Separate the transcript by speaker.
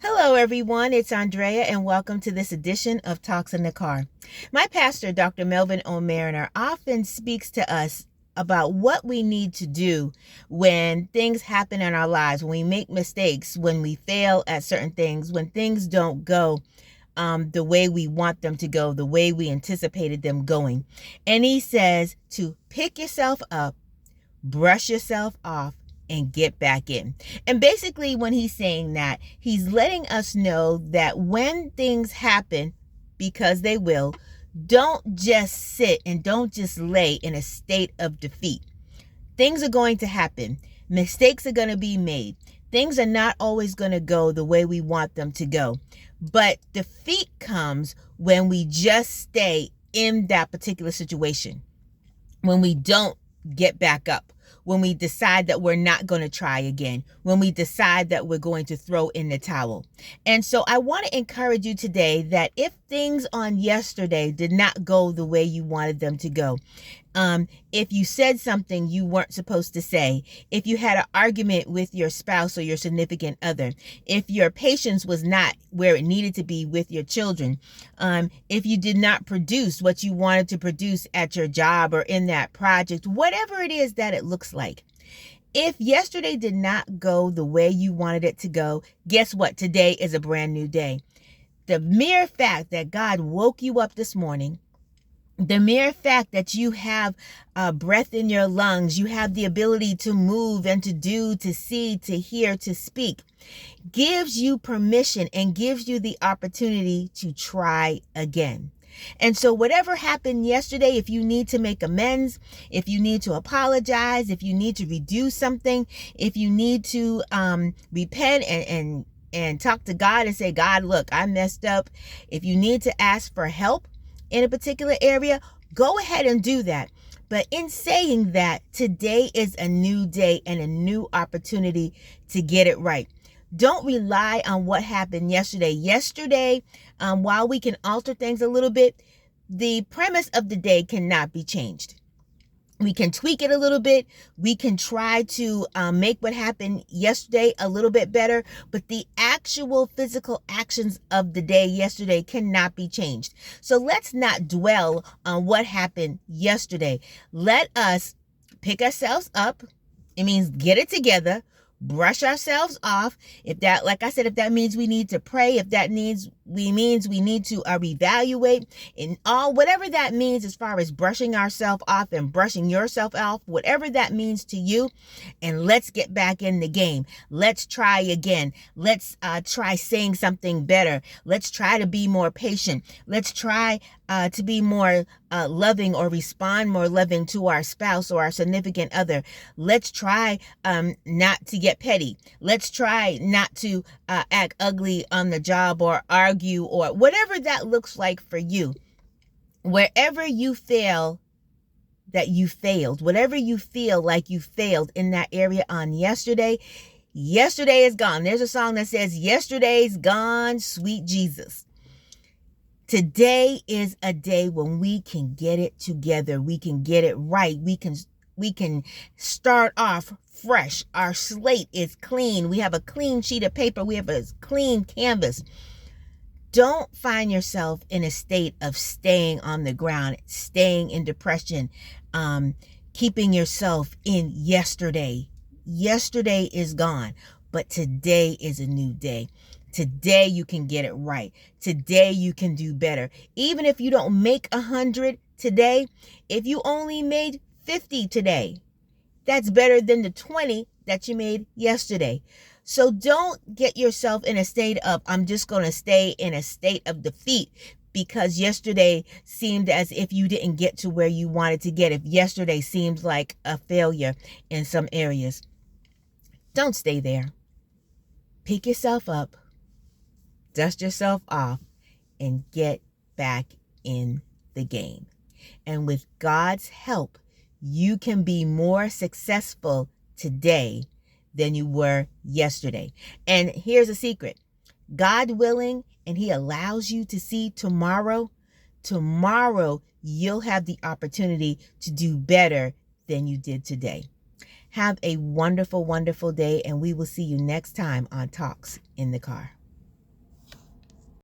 Speaker 1: Hello, everyone. It's Andrea, and welcome to this edition of Talks in the Car. My pastor, Dr. Melvin O. Mariner, often speaks to us about what we need to do when things happen in our lives, when we make mistakes, when we fail at certain things, when things don't go the way we want them to go, the way we anticipated them going. And he says to pick yourself up, brush yourself off, and get back in. And basically, when he's saying that, he's letting us know that when things happen, because they will, don't just sit and don't just lay in a state of defeat. Things are going to happen. Mistakes are going to be made. Things are not always going to go the way we want them to go. But defeat comes when we just stay in that particular situation, when we don't get back up, when we decide that we're not going to try again, when we decide that we're going to throw in the towel. And so I want to encourage you today that if things on yesterday did not go the way you wanted them to go, if you said something you weren't supposed to say, if you had an argument with your spouse or your significant other, if your patience was not where it needed to be with your children, if you did not produce what you wanted to produce at your job or in that project, whatever it is that it looks like. If yesterday did not go the way you wanted it to go, guess what? Today is a brand new day. The mere fact that God woke you up this morning, the mere fact that you have breath in your lungs, you have the ability to move and to do, to see, to hear, to speak, gives you permission and gives you the opportunity to try again. And so whatever happened yesterday, if you need to make amends, if you need to apologize, if you need to redo something, if you need to repent and talk to God and say, God, look, I messed up. If you need to ask for help in a particular area, go ahead and do that. But in saying that, today is a new day and a new opportunity to get it right. Don't rely on what happened yesterday. Yesterday, while we can alter things a little bit, the premise of the day cannot be changed. We can tweak it a little bit. We can try to make what happened yesterday a little bit better, but the actual physical actions of the day yesterday cannot be changed. So let's not dwell on what happened yesterday. Let us pick ourselves up. It means get it together. Brush ourselves off. If that, like I said, if that means we need to pray, if that means we need to reevaluate, and all whatever that means as far as brushing ourselves off and brushing yourself off, whatever that means to you, and let's get back in the game. Let's try again. Let's try saying something better. Let's try to be more patient. Let's try to be more loving or respond more loving to our spouse or our significant other. Let's try not to get petty. Let's try not to act ugly on the job or argue or whatever that looks like for you. Wherever you feel that you failed, whatever you feel like you failed in that area on yesterday, yesterday is gone. There's a song that says, yesterday's gone, sweet Jesus. Today is a day when we can get it together. We can get it right. We can start off fresh. Our slate is clean. We have a clean sheet of paper. We have a clean canvas. Don't find yourself in a state of staying on the ground, staying in depression, keeping yourself in yesterday. Yesterday is gone, but today is a new day. Today you can get it right. Today you can do better. Even if you don't make 100 today, if you only made 50 today, that's better than the 20 that you made yesterday. So don't get yourself in a state of, I'm just going to stay in a state of defeat because yesterday seemed as if you didn't get to where you wanted to get. If yesterday seems like a failure in some areas, don't stay there. Pick yourself up, dust yourself off, and get back in the game. And with God's help, you can be more successful today than you were yesterday. And here's a secret. God willing, and He allows you to see tomorrow, you'll have the opportunity to do better than you did today. Have a wonderful, wonderful day, and we will see you next time on Talks in the Car.